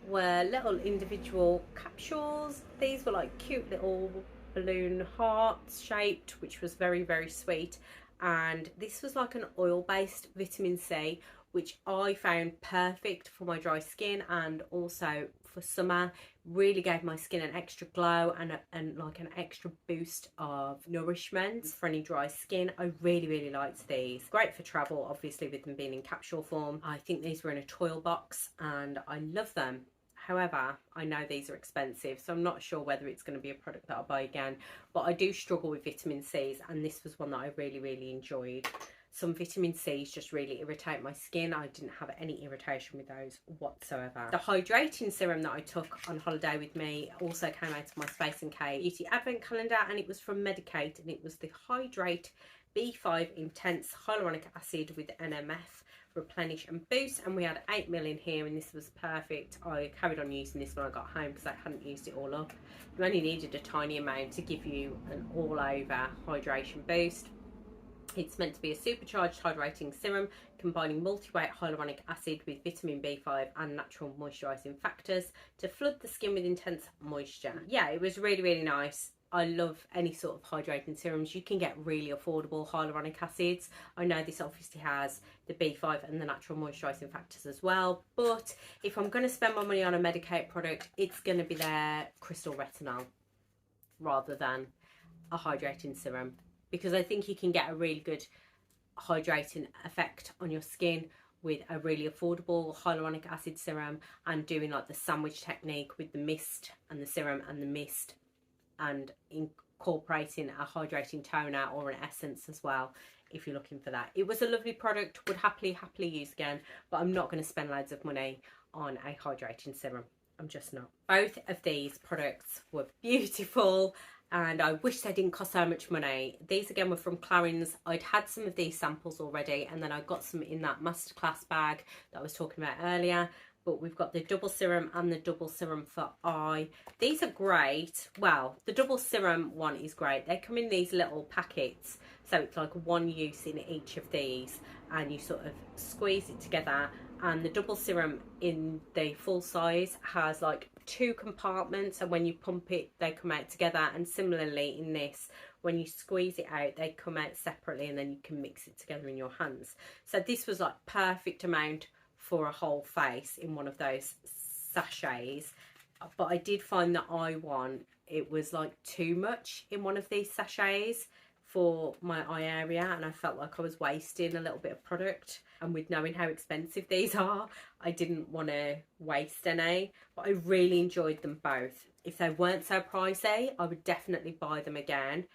Speaker 1: were little individual capsules. These were like cute little balloon hearts shaped, which was very sweet. And this was like an oil-based vitamin C, which I found perfect for my dry skin and also for summer. Really gave my skin an extra glow and like an extra boost of nourishment for any dry skin. I really liked these. Great for travel, obviously, with them being in capsule form. I think these were in a toil box and I love them. However, I know these are expensive, so I'm not sure whether it's going to be a product that I'll buy again. But I do struggle with vitamin C's, and this was one that I really enjoyed. Some vitamin C's just really irritate my skin. I didn't have any irritation with those whatsoever. The hydrating serum that I took on holiday with me also came out of my Space & K Beauty Advent Calendar, and it was from Medicate, and it was the Hydrate B5 Intense Hyaluronic Acid with NMF Replenish and Boost, and we had 8ml in here, and this was perfect. I carried on using this when I got home because I hadn't used it all up. You only needed a tiny amount to give you an all-over hydration boost. It's meant to be a supercharged hydrating serum combining multi-weight hyaluronic acid with vitamin B5 and natural moisturising factors to flood the skin with intense moisture. Yeah, it was really nice. I love any sort of hydrating serums. You can get really affordable hyaluronic acids. I know this obviously has the B5 and the natural moisturising factors as well, but if I'm going to spend my money on a Medicate product, it's going to be their crystal retinol rather than a hydrating serum, because I think you can get a really good hydrating effect on your skin with a really affordable hyaluronic acid serum, and doing like the sandwich technique with the mist and the serum and the mist, and incorporating a hydrating toner or an essence as well if you're looking for that. It was a lovely product, would happily use again, but I'm not going to spend loads of money on a hydrating serum. I'm just not. Both of these products were beautiful, and I wish they didn't cost so much money. These again were from Clarins. I'd had some of these samples already, and then I got some in that masterclass bag that I was talking about earlier. But we've got the double serum and the double serum for eye. These are great. Well, the double serum one is great. They come in these little packets, so it's like one use in each of these, and you sort of squeeze it together. And the double serum in the full size has like 2 compartments, and when you pump it they come out together, and similarly in this, when you squeeze it out they come out separately, and then you can mix it together in your hands. So this was like perfect amount for a whole face in one of those sachets. But I did find the eye one, it was like too much in one of these sachets for my eye area, and I felt like I was wasting a little bit of product. And with knowing how expensive these are, I didn't want to waste any. But I really enjoyed them both. If they weren't so pricey, I would definitely buy them again,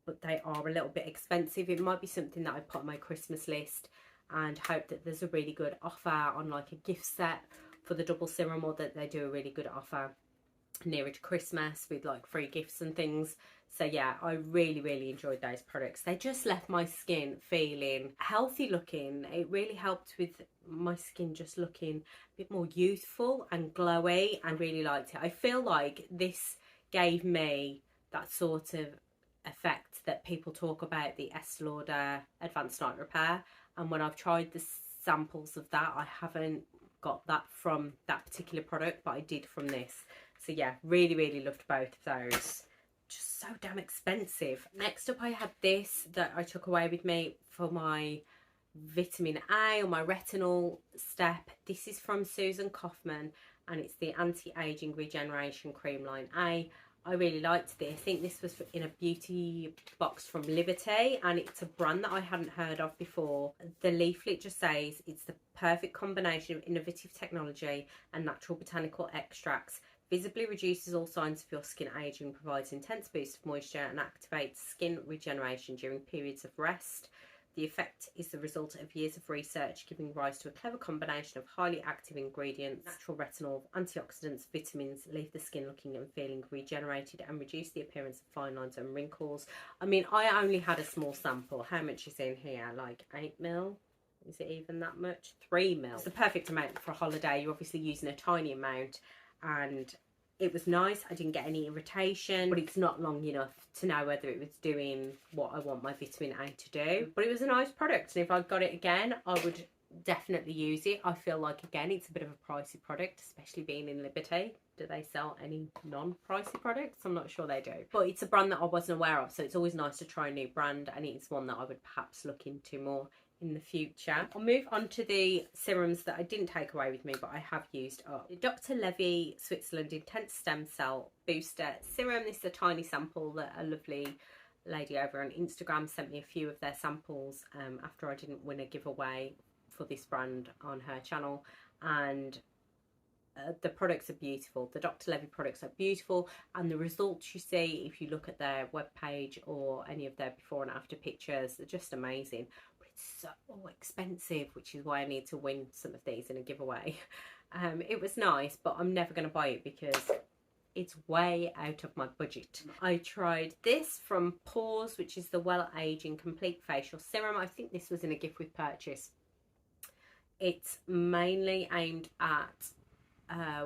Speaker 1: but they are a little bit expensive. It might be something that I put on my Christmas list and hope that there's a really good offer on like a gift set for the double serum, or that they do a really good offer nearer to Christmas with like free gifts and things. So yeah, I really enjoyed those products. They just left my skin feeling healthy looking. It really helped with my skin just looking a bit more youthful and glowy, and really liked it. I feel like this gave me that sort of effect that people talk about, the Estee Lauder Advanced Night Repair, and when I've tried the samples of that, I haven't got that from that particular product, but I did from this. So yeah, really loved both of those. Just so damn expensive. Next up I had this that I took away with me for my vitamin A or my retinol step. This is from Susan Kaufman, and it's the Anti-Aging Regeneration Cream Line A. I really liked this. I think this was in a beauty box from Liberty, and it's a brand that I hadn't heard of before. The leaflet just says it's the perfect combination of innovative technology and natural botanical extracts. Visibly reduces all signs of your skin aging, provides intense boost of moisture and activates skin regeneration during periods of rest. The effect is the result of years of research, giving rise to a clever combination of highly active ingredients, natural retinol, antioxidants, vitamins, leave the skin looking and feeling regenerated, and reduce the appearance of fine lines and wrinkles. I mean, I only had a small sample. How much is in here? Like 8ml? Is it even that much? 3ml. It's the perfect amount for a holiday. You're obviously using a tiny amount, and it was nice. I didn't get any irritation, but it's not long enough to know whether it was doing what I want my vitamin A to do. But it was a nice product, and if I got it again, I would definitely use it. I feel like, again, it's a bit of a pricey product, especially being in Liberty. Do they sell any non-pricey products? I'm not sure they do. But it's a brand that I wasn't aware of, so it's always nice to try a new brand, and it's one that I would perhaps look into more in the future. I'll move on to the serums that I didn't take away with me, but I have used up. The Dr. Levy Switzerland Intense Stem Cell Booster Serum. This is a tiny sample that a lovely lady over on Instagram sent me a few of their samples after I didn't win a giveaway for this brand on her channel, and the products are beautiful. The Dr. Levy products are beautiful, and the results you see if you look at their webpage or any of their before and after pictures are just amazing. But it's so expensive, which is why I need to win some of these in a giveaway. It was nice, but I'm never going to buy it because it's way out of my budget. I tried this from Pores, which is the Well Aging Complete Facial Serum. I think this was in a gift with purchase. It's mainly aimed at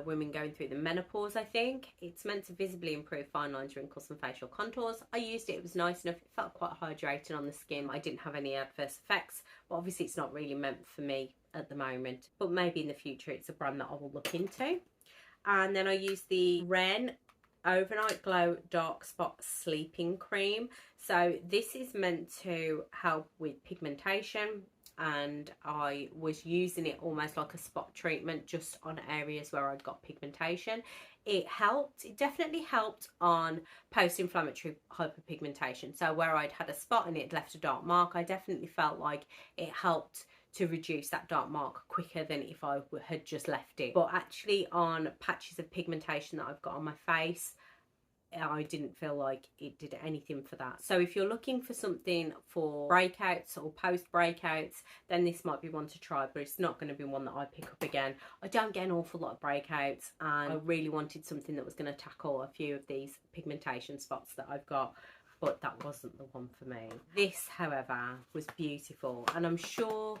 Speaker 1: women going through the menopause. I think it's meant to visibly improve fine lines, wrinkles and facial contours. I used it, it was nice enough, it felt quite hydrating on the skin. I didn't have any adverse effects, but obviously it's not really meant for me at the moment, but maybe in the future it's a brand that I will look into. And then I used the Ren Overnight Glow Dark Spot Sleeping Cream. So this is meant to help with pigmentation, and I was using it almost like a spot treatment just on areas where I'd got pigmentation. It helped, it definitely helped on post-inflammatory hyperpigmentation. So where I'd had a spot and it left a dark mark, I definitely felt like it helped to reduce that dark mark quicker than if I had just left it. But actually on patches of pigmentation that I've got on my face, I didn't feel like it did anything for that. So if you're looking for something for breakouts or post breakouts, then this might be one to try, but it's not going to be one that I pick up again. I don't get an awful lot of breakouts, and I really wanted something that was going to tackle a few of these pigmentation spots that I've got, but that wasn't the one for me. This, however, was beautiful, and I'm sure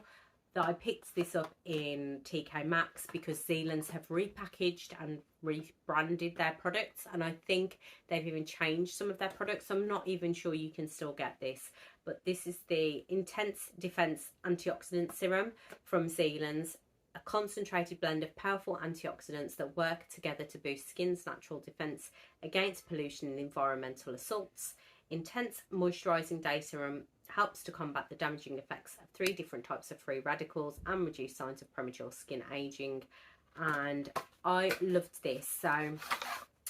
Speaker 1: that I picked this up in TK Maxx because Zealand's have repackaged and rebranded their products, and I think they've even changed some of their products. I'm not even sure you can still get this, but this is the Intense Defense Antioxidant Serum from Zealand's, a concentrated blend of powerful antioxidants that work together to boost skin's natural defense against pollution and environmental assaults. Intense Moisturizing Day Serum helps to combat the damaging effects of 3 different types of free radicals and reduce signs of premature skin aging. And I loved this. So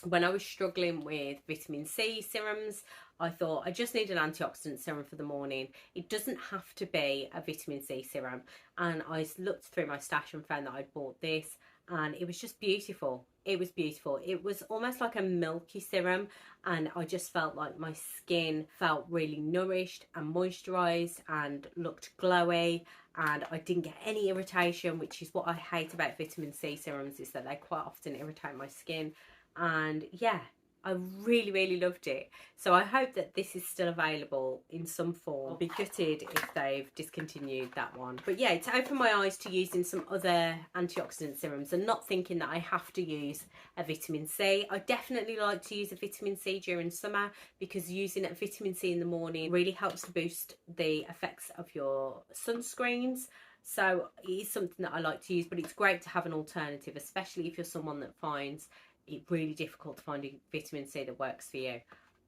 Speaker 1: when I was struggling with vitamin C serums, I thought I just need an antioxidant serum for the morning. It doesn't have to be a vitamin C serum. And I looked through my stash and found that I'd bought this, and it was just beautiful. It was beautiful. It was almost like a milky serum, and I just felt like my skin felt really nourished and moisturized and looked glowy, and I didn't get any irritation, which is what I hate about vitamin C serums, is that they quite often irritate my skin. And yeah, I really loved it. So I hope that this is still available in some form. I'll be gutted if they've discontinued that one. But yeah, it's opened my eyes to using some other antioxidant serums and not thinking that I have to use a vitamin C. I definitely like to use a vitamin C during summer, because using a vitamin C in the morning really helps to boost the effects of your sunscreens. So it is something that I like to use, but it's great to have an alternative, especially if you're someone that finds it really difficult to find a vitamin C that works for you.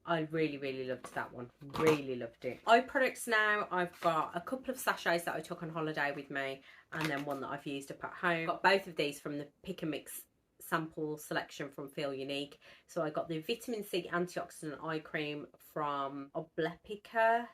Speaker 1: I really loved that one. Really loved it. Eye products now. I've got a couple of sachets that I took on holiday with me, and then one that I've used up at home. Got both of these from the Pick and Mix sample selection from Feel Unique. So I got the vitamin C antioxidant eye cream from Bodycare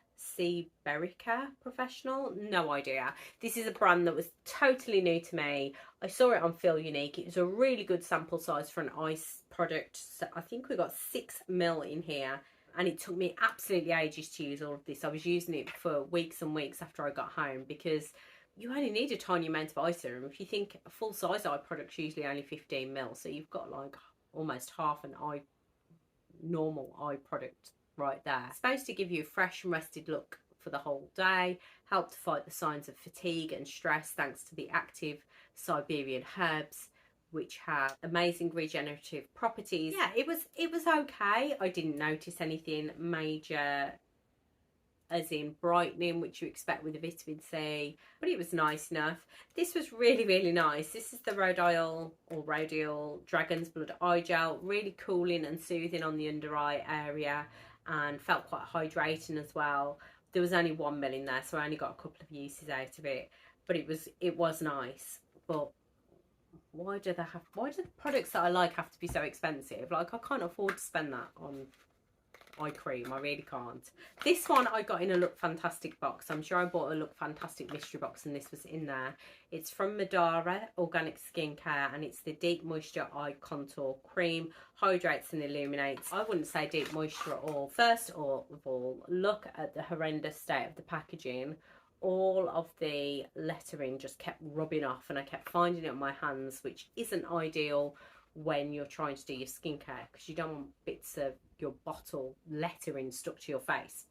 Speaker 1: Berica Professional. No idea. This is a brand that was totally new to me. I saw it on Feel Unique. It was a really good sample size for an eye product. So I think we got 6 ml in here, and it took me absolutely ages to use all of this. I was using it for weeks and weeks after I got home, because you only need a tiny amount of eye serum. If you think a full size eye product's usually only 15 ml, so you've got like almost half an eye normal eye product right there. It's supposed to give you a fresh and rested look for the whole day, help to fight the signs of fatigue and stress thanks to the active Siberian herbs, which have amazing regenerative properties. Yeah, it was okay. I didn't notice anything major as in brightening, which you expect with a vitamin C, but it was nice enough. This was really nice. This is the Rhodial Dragon's Blood Eye Gel. Really cooling and soothing on the under eye area, and felt quite hydrating as well. there was only 1 ml in there, so I only got a couple of uses out of it, but it was nice. But why do the products that I like have to be so expensive? Like, I can't afford to spend that on eye cream. I really can't. This one I got in a Look Fantastic box. I'm sure I bought a Look Fantastic mystery box and this was in there. It's from Madara Organic Skincare, and it's the Deep Moisture Eye Contour Cream. Hydrates and illuminates. I wouldn't say deep moisture at all. First of all, look at the horrendous state of the packaging. All of the lettering just kept rubbing off, and I kept finding it on my hands, which isn't ideal when you're trying to do your skincare, because you don't want bits of your bottle lettering stuck to your face.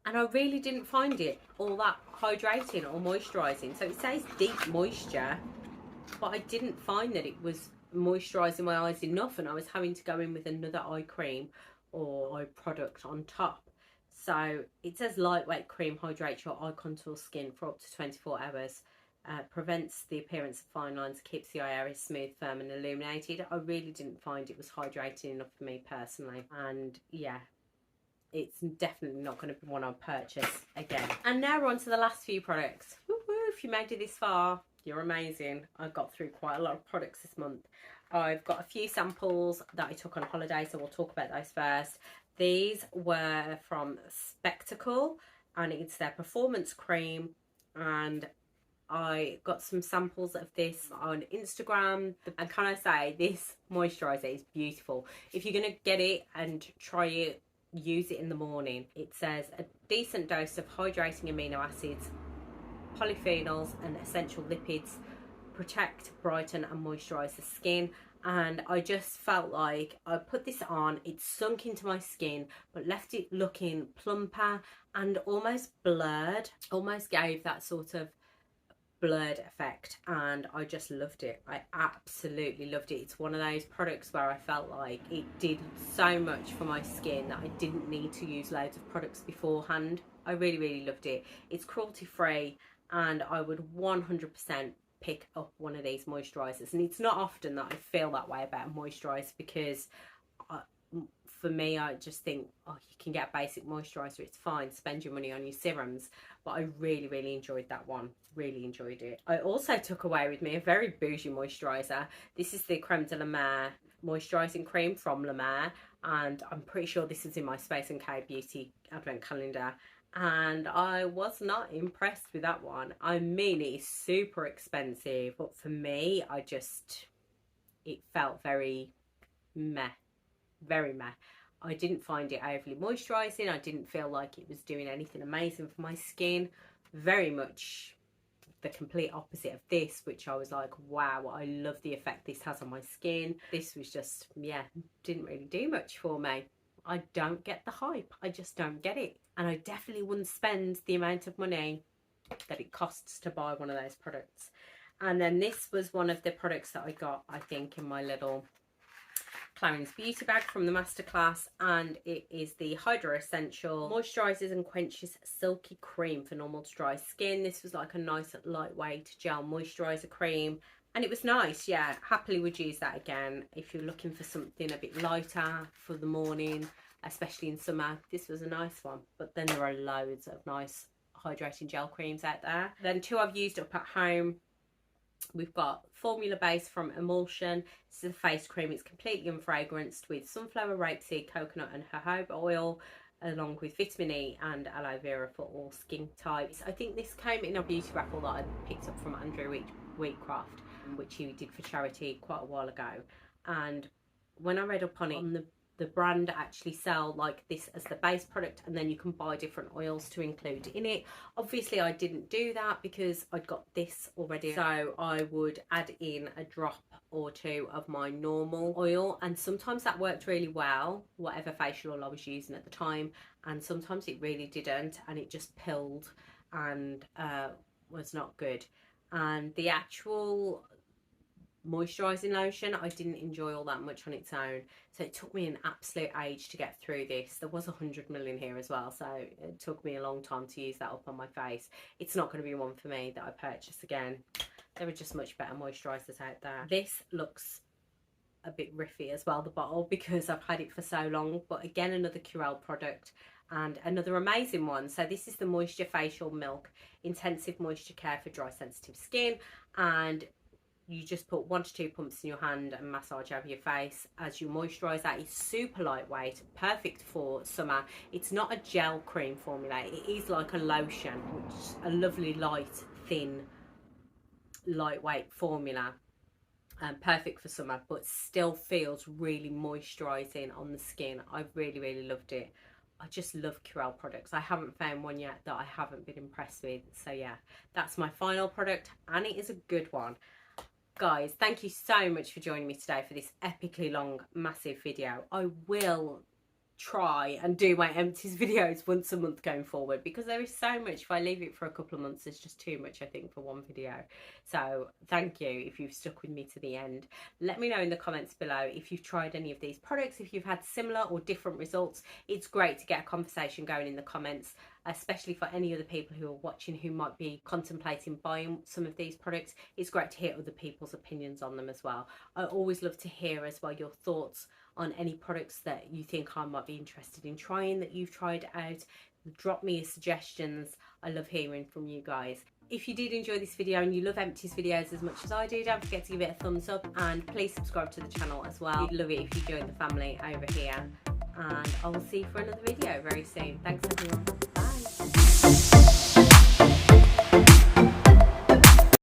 Speaker 1: And I really didn't find it all that hydrating or moisturising. So it says deep moisture, but I didn't find that it was moisturising my eyes enough, and I was having to go in with another eye cream or eye product on top. So it says lightweight cream hydrates your eye contour skin for up to 24 hours. Prevents the appearance of fine lines, keeps the eye area smooth, firm and illuminated. I really didn't find it was hydrating enough for me personally, and yeah, it's definitely not going to be one I'll purchase again. And now we're on to the last few products. Woo-hoo, if you made it this far, you're amazing. I got through quite a lot of products this month. I've got a few samples that I took on holiday, so we'll talk about those first. These were from Spectacle, and it's their performance cream, and I got some samples of this on Instagram, and can I say, this moisturiser is beautiful. If you're going to get it and try it, use it in the morning. It says a decent dose of hydrating amino acids, polyphenols and essential lipids, protect, brighten and moisturise the skin. And I just felt like I put this on, it sunk into my skin but left it looking plumper and almost blurred, almost gave that sort of blurred effect, and I just loved it. I absolutely loved it. It's one of those products where I felt like it did so much for my skin that I didn't need to use loads of products beforehand. I really loved it. It's cruelty free, and I would 100% pick up one of these moisturisers. And it's not often that I feel that way about a moisturiser, because for me, I just think, oh, you can get a basic moisturiser, it's fine, spend your money on your serums. But I really enjoyed that one, really enjoyed it. I also took away with me a very bougie moisturiser. This is the Creme de la Mer moisturising cream from La Mer, and I'm pretty sure this is in my Space & K Beauty advent calendar, and I was not impressed with that one. I mean, it's super expensive, but for me, it felt very meh. Very meh. I didn't find it overly moisturising. I didn't feel like it was doing anything amazing for my skin. Very much the complete opposite of this, which I was like, wow, I love the effect this has on my skin. This was just, yeah, didn't really do much for me. I don't get the hype. I just don't get it. And I definitely wouldn't spend the amount of money that it costs to buy one of those products. And then this was one of the products that I got, I think, in my little Clarins beauty bag from the masterclass, and it is the Hydra Essential Moisturizes and Quenches Silky Cream for normal to dry skin. This was like a nice lightweight gel moisturizer cream, and it was nice. Yeah, happily would use that again if you're looking for something a bit lighter for the morning, especially in summer. This was a nice one, but then there are loads of nice hydrating gel creams out there. Then two I've used up at home. We've got Formula Base from Emulsion. This is a face cream. It's completely unfragranced with sunflower, rapeseed, coconut and jojoba oil, along with vitamin E and aloe vera for all skin types. I think this came in a beauty raffle that I picked up from Andrew Wheatcroft, which he did for charity quite a while ago. And when I read up on it, on the brand actually sell like this as the base product, and then you can buy different oils to include in it. Obviously I didn't do that because I'd got this already, so I would add in a drop or two of my normal oil, and sometimes that worked really well, whatever facial oil I was using at the time, and sometimes it really didn't, and it just pilled and was not good. And the actual moisturising lotion I didn't enjoy all that much on its own, so it took me an absolute age to get through this. There was 100 ml in here as well, so it took me a long time to use that up on my face. It's not going to be one for me that I purchase again. There are just much better moisturisers out there. This looks a bit riffy as well, the bottle, because I've had it for so long, but again, another Curel product, and another amazing one. So this is the Moisture Facial Milk Intensive Moisture Care for Dry Sensitive Skin, and you just put 1 to 2 pumps in your hand and massage over your face as you moisturise that. It's super lightweight, perfect for summer. It's not a gel cream formula, it is like a lotion, which is a lovely light, thin, lightweight formula. Perfect for summer, but still feels really moisturising on the skin. I really loved it. I just love Curel products. I haven't found one yet that I haven't been impressed with. So yeah, that's my final product, and it is a good one. Guys, thank you so much for joining me today for this epically long, massive video. I will try and do my empties videos once a month going forward, because there is so much. If I leave it for a couple of months, it's just too much, I think, for one video. So thank you if you've stuck with me to the end. Let me know in the comments below if you've tried any of these products, if you've had similar or different results. It's great to get a conversation going in the comments, especially for any other people who are watching who might be contemplating buying some of these products. It's great to hear other people's opinions on them as well. I always love to hear as well your thoughts on any products that you think I might be interested in trying, that you've tried out. Drop me suggestions. I love hearing from you guys. If you did enjoy this video and you love empties videos as much as I do, don't forget to give it a thumbs up, and please subscribe to the channel as well. I'd love it if you join the family over here, and I will see you for another video very soon. Thanks everyone.